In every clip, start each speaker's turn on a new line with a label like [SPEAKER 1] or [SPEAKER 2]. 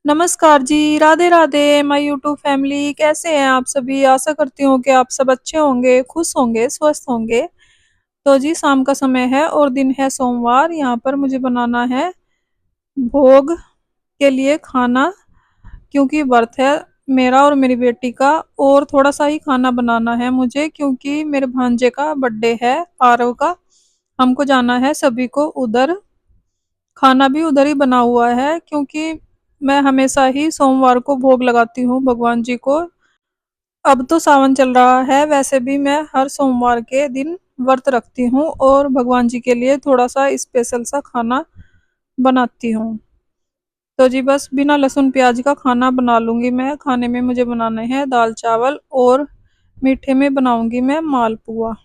[SPEAKER 1] नमस्कार जी, Radhe Radhe my YouTube family. कैसे हैं आप सभी? आशा करती हूँ कि आप सब अच्छे होंगे, खुश होंगे, स्वस्थ होंगे। तो जी शाम का समय है और दिन है सोमवार। यहाँ पर मुझे बनाना है भोग के लिए खाना, क्योंकि व्रत है मेरा और मेरी बेटी का। और थोड़ा सा ही खाना बनाना है मुझे, क्योंकि मेरे भांजे का बर्थडे है, आरव का। हमको जाना है सभी को उधर। खाना भी उधर ही बना हुआ है, क्योंकि मैं हमेशा ही सोमवार को भोग लगाती हूँ भगवान जी को। अब तो सावन चल रहा है, वैसे भी मैं हर सोमवार के दिन व्रत रखती हूँ और भगवान जी के लिए थोड़ा सा स्पेशल सा खाना बनाती हूँ। तो जी बस बिना लहसुन प्याज का खाना बना लूंगी मैं। खाने में मुझे बनाने हैं दाल चावल, और मीठे में बनाऊंगी मैं मालपुआ,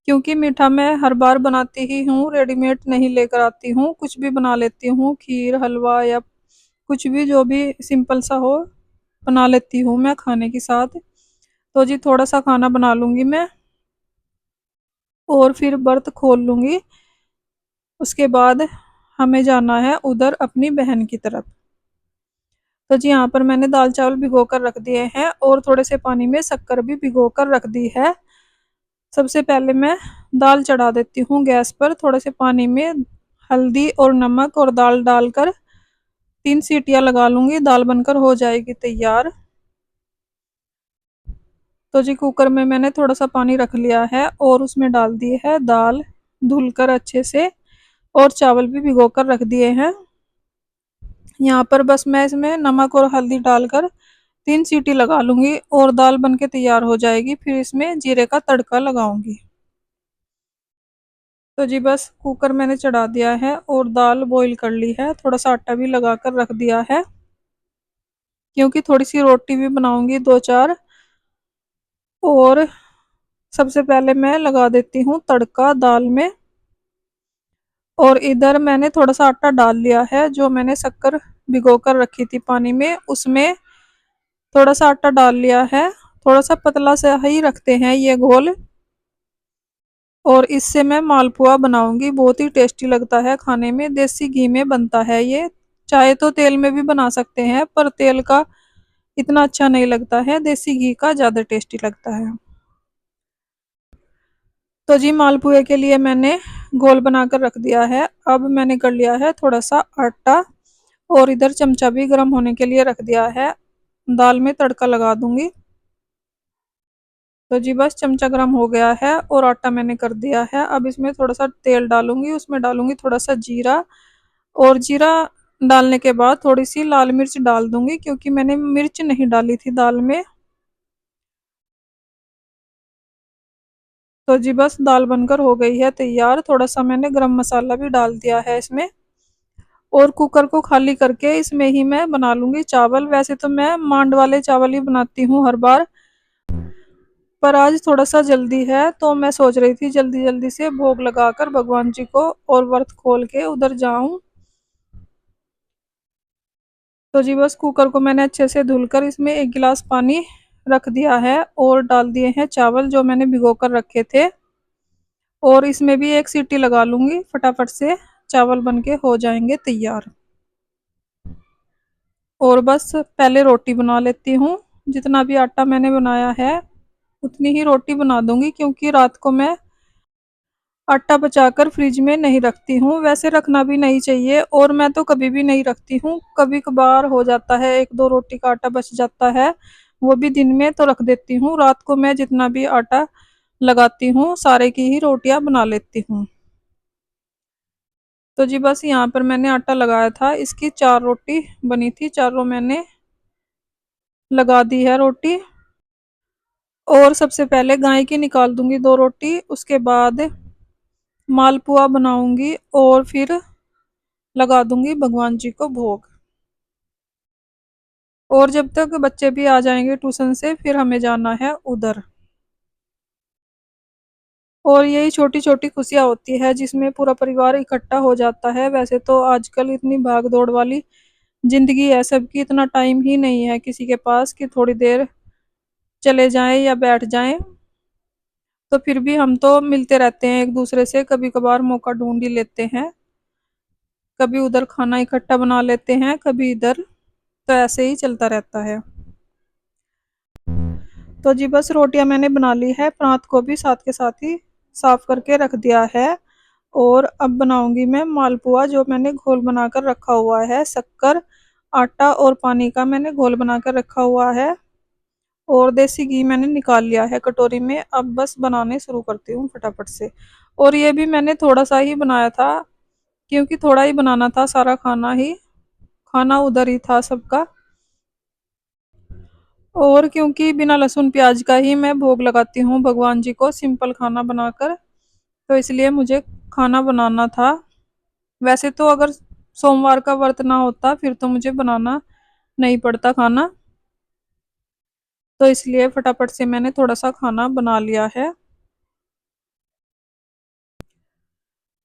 [SPEAKER 1] क्योंकि मीठा मैं हर बार बनाती ही हूँ, रेडीमेड नहीं लेकर आती हूँ। कुछ भी बना लेती हूँ, खीर हलवा या कुछ भी, जो भी सिंपल सा हो बना लेती हूँ मैं खाने के साथ। तो जी थोड़ा सा खाना बना लूंगी मैं और फिर व्रत खोल लूंगी। उसके बाद हमें जाना है उधर अपनी बहन की तरफ। तो जी यहाँ पर मैंने दाल चावल भिगो कर रख दिए हैं और थोड़े से पानी में शक्कर भी भिगो कर रख दी है। सबसे पहले मैं दाल चढ़ा देती हूँ गैस पर। थोड़े से पानी में हल्दी और नमक और दाल डालकर 3 सीटियां लगा लूंगी, दाल बनकर हो जाएगी तैयार। तो जी कुकर में मैंने थोड़ा सा पानी रख लिया है और उसमें डाल दी है दाल धुलकर अच्छे से, और चावल भी भिगो कर रख दिए हैं। यहाँ पर बस मैं इसमें नमक और हल्दी डालकर 3 सीटी लगा लूंगी और दाल बन के तैयार हो जाएगी। फिर इसमें जीरे का तड़का लगाऊंगी। तो जी बस कुकर मैंने चढ़ा दिया है और दाल बॉईल कर ली है। थोड़ा सा आटा भी लगा कर रख दिया है, क्योंकि थोड़ी सी रोटी भी बनाऊंगी 2-4। और सबसे पहले मैं लगा देती हूँ तड़का दाल में। और इधर मैंने थोड़ा सा आटा डाल लिया है, जो मैंने शक्कर भिगो कर रखी थी पानी में, उसमें थोड़ा सा आटा डाल लिया है। थोड़ा सा पतला सा ही रखते हैं ये घोल। और इससे मैं मालपुआ बनाऊंगी, बहुत ही टेस्टी लगता है खाने में। देसी घी में बनता है ये। चाहे तो तेल में भी बना सकते हैं, पर तेल का इतना अच्छा नहीं लगता है, देसी घी का ज़्यादा टेस्टी लगता है। तो जी मालपुए के लिए मैंने घोल बनाकर रख दिया है। अब मैंने कर लिया है थोड़ा सा आटा, और इधर चमचा भी गर्म होने के लिए रख दिया है। दाल में तड़का लगा दूंगी। तो जी बस चमचा गर्म हो गया है और आटा मैंने कर दिया है। अब इसमें थोड़ा सा तेल डालूंगी, उसमें डालूंगी थोड़ा सा जीरा। और जीरा डालने के बाद थोड़ी सी लाल मिर्च डाल दूंगी, क्योंकि मैंने मिर्च नहीं डाली थी दाल में। तो जी बस दाल बनकर हो गई है तैयार। थोड़ा सा मैंने गरम मसाला भी डाल दिया है इसमें। और कुकर को खाली करके इसमें ही मैं बना लूंगी चावल। वैसे तो मैं मांड वाले चावल ही बनाती हूँ हर बार, पर आज थोड़ा सा जल्दी है, तो मैं सोच रही थी जल्दी जल्दी से भोग लगाकर भगवान जी को और व्रत खोल के उधर जाऊं। तो जी बस कुकर को मैंने अच्छे से धुलकर इसमें 1 गिलास पानी रख दिया है और डाल दिए हैं चावल जो मैंने भिगो कर रखे थे। और इसमें भी 1 सीटी लगा लूंगी, फटाफट से चावल बन के हो जाएंगे तैयार। और बस पहले रोटी बना लेती हूँ। जितना भी आटा मैंने बनाया है उतनी ही रोटी बना दूंगी, क्योंकि रात को मैं आटा बचाकर फ्रिज में नहीं रखती हूँ। वैसे रखना भी नहीं चाहिए, और मैं तो कभी भी नहीं रखती हूँ। कभी कभार हो जाता है 1-2 रोटी का आटा बच जाता है, वो भी दिन में तो रख देती हूँ। रात को मैं जितना भी आटा लगाती हूँ सारे की ही रोटियां बना लेती हूँ। तो जी बस यहाँ पर मैंने आटा लगाया था, इसकी 4 रोटी बनी थी, चारों मैंने लगा दी है रोटी। और सबसे पहले गाय की निकाल दूंगी 2 रोटी, उसके बाद मालपुआ बनाऊंगी और फिर लगा दूंगी भगवान जी को भोग। और जब तक बच्चे भी आ जाएंगे ट्यूशन से, फिर हमें जाना है उधर। और यही छोटी छोटी खुशियाँ होती है जिसमें पूरा परिवार इकट्ठा हो जाता है। वैसे तो आजकल इतनी भाग दौड़ वाली जिंदगी है सबकी, इतना टाइम ही नहीं है किसी के पास कि थोड़ी देर चले जाएं या बैठ जाएं। तो फिर भी हम तो मिलते रहते हैं एक दूसरे से, कभी कभार मौका ढूंढ ही लेते हैं। कभी उधर खाना इकट्ठा बना लेते हैं, कभी इधर। तो ऐसे ही चलता रहता है। तो जी बस रोटियां मैंने बना ली है, प्रात को भी साथ के साथ ही साफ करके रख दिया है। और अब बनाऊंगी मैं मालपुआ, जो मैंने घोल बनाकर रखा हुआ है। शक्कर, आटा और पानी का मैंने घोल बनाकर रखा हुआ है। और देसी घी मैंने निकाल लिया है कटोरी में। अब बस बनाने शुरू करती हूँ फटाफट से। और ये भी मैंने थोड़ा सा ही बनाया था, क्योंकि थोड़ा ही बनाना था, सारा खाना उधर ही था सबका। और क्योंकि बिना लहसुन प्याज का ही मैं भोग लगाती हूँ भगवान जी को, सिंपल खाना बनाकर, तो इसलिए मुझे खाना बनाना था। वैसे तो अगर सोमवार का व्रत ना होता फिर तो मुझे बनाना नहीं पड़ता खाना, तो इसलिए फटाफट से मैंने थोड़ा सा खाना बना लिया है।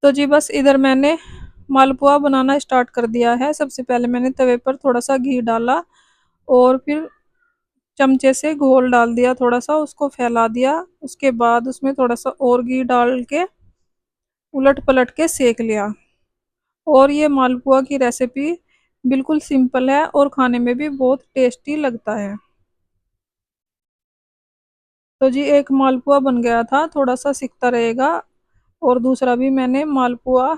[SPEAKER 1] तो जी बस इधर मैंने मालपुआ बनाना स्टार्ट कर दिया है। सबसे पहले मैंने तवे पर थोड़ा सा घी डाला, और फिर चमचे से घोल डाल दिया, थोड़ा सा उसको फैला दिया। उसके बाद उसमें थोड़ा सा और घी डाल के उलट पलट के सेक लिया। और ये मालपुआ की रेसिपी बिल्कुल सिंपल है और खाने में भी बहुत टेस्टी लगता है। तो जी एक मालपुआ बन गया था, थोड़ा सा सिकता रहेगा। और दूसरा भी मैंने मालपुआ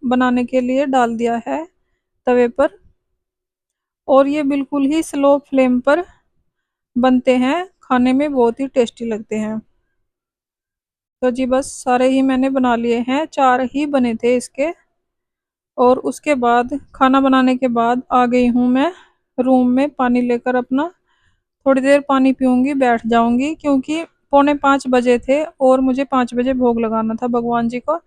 [SPEAKER 1] बनाने के लिए डाल दिया है तवे पर। और ये बिल्कुल ही स्लो फ्लेम पर बनते हैं, खाने में बहुत ही टेस्टी लगते हैं। तो जी बस सारे ही मैंने बना लिए हैं, 4 ही बने थे इसके। और उसके बाद खाना बनाने के बाद आ गई हूँ मैं रूम में पानी लेकर अपना। थोड़ी देर पानी पीऊंगी, बैठ जाऊंगी, क्योंकि 4:45 बजे थे और मुझे 5 बजे भोग लगाना था भगवान जी को।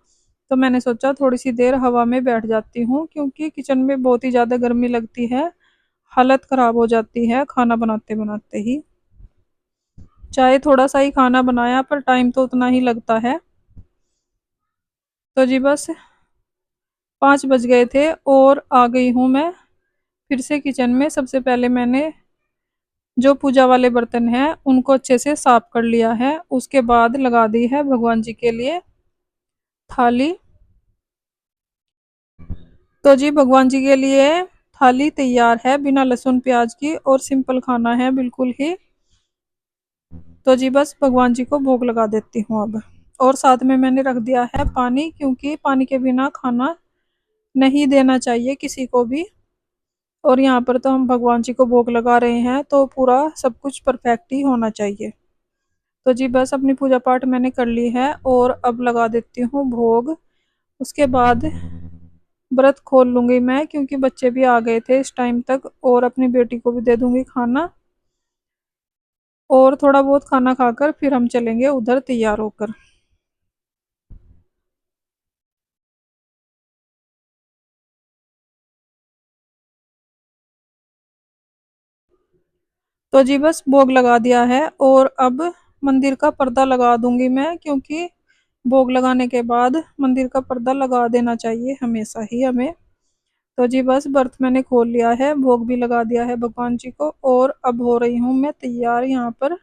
[SPEAKER 1] तो मैंने सोचा थोड़ी सी देर हवा में बैठ जाती हूँ, क्योंकि किचन में बहुत ही ज़्यादा गर्मी लगती है, हालत ख़राब हो जाती है खाना बनाते बनाते ही। चाहे थोड़ा सा ही खाना बनाया, पर टाइम तो उतना ही लगता है। तो जी बस 5 बज गए थे और आ गई हूँ मैं फिर से किचन में। सबसे पहले मैंने जो पूजा वाले बर्तन हैं उनको अच्छे से साफ कर लिया है। उसके बाद लगा दी है भगवान जी के लिए थाली। तो जी भगवान जी के लिए थाली तैयार है, बिना लहसुन प्याज की, और सिंपल खाना है बिल्कुल ही। तो जी बस भगवान जी को भोग लगा देती हूँ अब। और साथ में मैंने रख दिया है पानी, क्योंकि पानी के बिना खाना नहीं देना चाहिए किसी को भी। और यहाँ पर तो हम भगवान जी को भोग लगा रहे हैं, तो पूरा सब कुछ परफेक्ट ही होना चाहिए। तो जी बस अपनी पूजा पाठ मैंने कर ली है और अब लगा देती हूँ भोग। उसके बाद व्रत खोल लूंगी मैं, क्योंकि बच्चे भी आ गए थे इस टाइम तक, और अपनी बेटी को भी दे दूंगी खाना। और थोड़ा बहुत खाना खाकर फिर हम चलेंगे उधर तैयार होकर। तो जी बस भोग लगा दिया है, और अब मंदिर का पर्दा लगा दूंगी मैं, क्योंकि भोग लगाने के बाद मंदिर का पर्दा लगा देना चाहिए हमेशा ही हमें। तो जी बस व्रत मैंने खोल लिया है, भोग भी लगा दिया है भगवान जी को, और अब हो रही हूँ मैं तैयार यहाँ पर।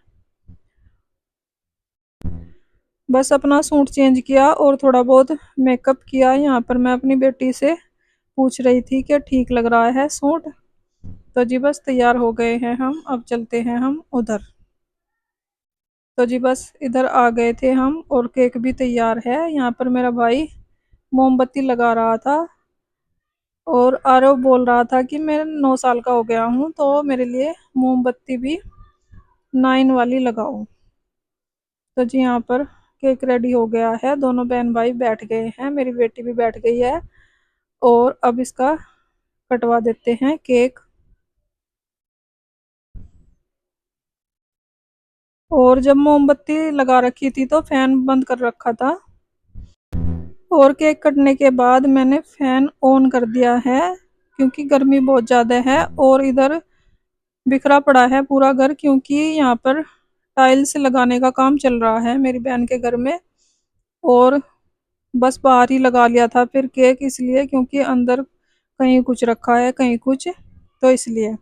[SPEAKER 1] बस अपना सूट चेंज किया और थोड़ा बहुत मेकअप किया। यहाँ पर मैं अपनी बेटी से पूछ रही थी कि ठीक लग रहा है सूट। तो जी बस तैयार हो गए हैं हम, अब चलते हैं हम उधर। तो जी बस इधर आ गए थे हम, और केक भी तैयार है। यहाँ पर मेरा भाई मोमबत्ती लगा रहा था, और आरव बोल रहा था कि मैं 9 साल का हो गया हूँ, तो मेरे लिए मोमबत्ती भी 9 वाली लगाओ। तो जी यहाँ पर केक रेडी हो गया है, दोनों बहन भाई बैठ गए हैं, मेरी बेटी भी बैठ गई है। और अब इसका कटवा देते हैं केक। और जब मोमबत्ती लगा रखी थी तो फैन बंद कर रखा था, और केक कटने के बाद मैंने फैन ऑन कर दिया है, क्योंकि गर्मी बहुत ज़्यादा है। और इधर बिखरा पड़ा है पूरा घर, क्योंकि यहाँ पर टाइल्स लगाने का काम चल रहा है मेरी बहन के घर में। और बस बाहर ही लगा लिया था फिर केक, इसलिए क्योंकि अंदर कहीं कुछ रखा है कहीं कुछ, तो इसलिए।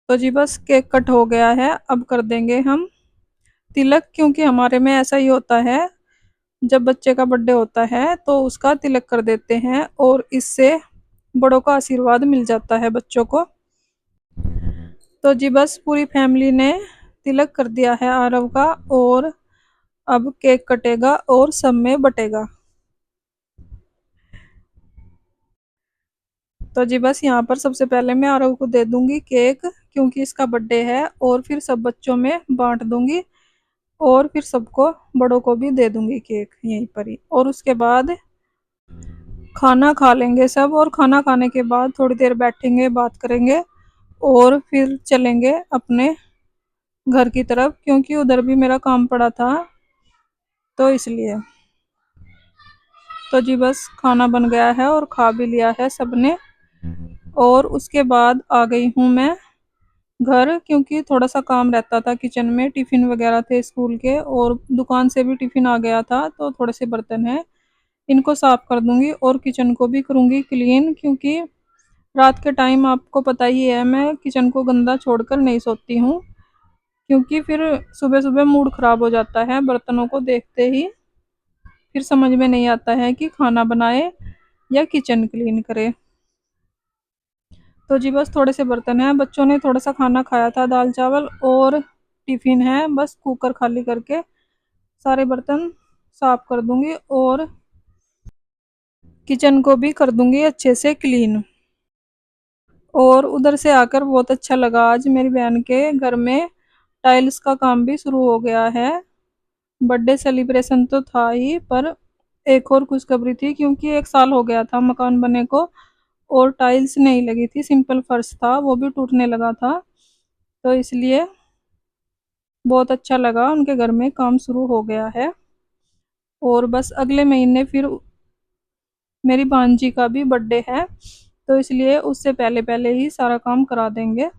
[SPEAKER 1] तो जी बस केक कट हो गया है, अब कर देंगे हम तिलक, क्योंकि हमारे में ऐसा ही होता है, जब बच्चे का बर्थडे होता है तो उसका तिलक कर देते हैं। और इससे बड़ों का आशीर्वाद मिल जाता है बच्चों को। तो जी बस पूरी फैमिली ने तिलक कर दिया है आरव का, और अब केक कटेगा और सब में बटेगा। तो जी बस यहाँ पर सबसे पहले मैं आरव को दे दूंगी केक, क्योंकि इसका बर्थडे है, और फिर सब बच्चों में बांट दूंगी, और फिर सबको बड़ों को भी दे दूंगी केक यहीं पर ही। और उसके बाद खाना खा लेंगे सब, और खाना खाने के बाद थोड़ी देर बैठेंगे, बात करेंगे, और फिर चलेंगे अपने घर की तरफ, क्योंकि उधर भी मेरा काम पड़ा था, तो इसलिए। तो जी बस खाना बन गया है और खा भी लिया है सबने, और उसके बाद आ गई हूँ मैं घर, क्योंकि थोड़ा सा काम रहता था किचन में, टिफिन वगैरह थे स्कूल के, और दुकान से भी टिफिन आ गया था, तो थोड़े से बर्तन हैं, इनको साफ कर दूंगी, और किचन को भी करूंगी क्लीन, क्योंकि रात के टाइम आपको पता ही है मैं किचन को गंदा छोड़कर नहीं सोती हूँ, क्योंकि फिर सुबह सुबह मूड खराब हो जाता है बर्तनों को देखते ही, फिर समझ में नहीं आता है कि खाना बनाए या किचन क्लीन करे। तो जी बस थोड़े से बर्तन हैं, बच्चों ने थोड़ा सा खाना खाया था, दाल चावल, और टिफिन है, बस कुकर खाली करके सारे बर्तन साफ कर दूंगी, और किचन को भी कर दूंगी अच्छे से क्लीन। और उधर से आकर बहुत अच्छा लगा, आज मेरी बहन के घर में टाइल्स का काम भी शुरू हो गया है। बर्थडे सेलिब्रेशन तो था ही, पर एक और खुशखबरी थी, क्योंकि 1 साल हो गया था मकान बने को, और टाइल्स नहीं लगी थी, सिंपल फर्श था, वो भी टूटने लगा था, तो इसलिए बहुत अच्छा लगा, उनके घर में काम शुरू हो गया है। और बस अगले महीने फिर मेरी भांजी का भी बर्थडे है, तो इसलिए उससे पहले पहले ही सारा काम करा देंगे।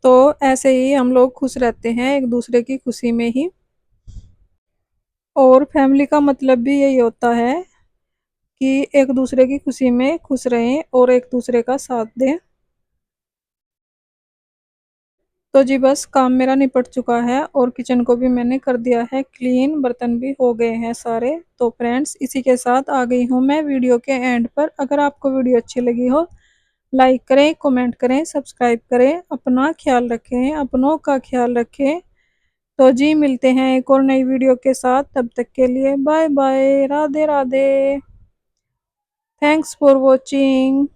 [SPEAKER 1] तो ऐसे ही हम लोग खुश रहते हैं एक दूसरे की खुशी में ही, और फैमिली का मतलब भी यही होता है कि एक दूसरे की खुशी में खुश रहें और एक दूसरे का साथ दें। तो जी बस काम मेरा निपट चुका है, और किचन को भी मैंने कर दिया है क्लीन, बर्तन भी हो गए हैं सारे। तो फ्रेंड्स, इसी के साथ आ गई हूँ मैं वीडियो के एंड पर। अगर आपको वीडियो अच्छी लगी हो, लाइक करें, कमेंट करें, सब्सक्राइब करें, अपना ख्याल रखें, अपनों का ख्याल रखें। तो जी मिलते हैं एक और नई वीडियो के साथ, तब तक के लिए bye bye, Radhe Radhe, thanks for watching.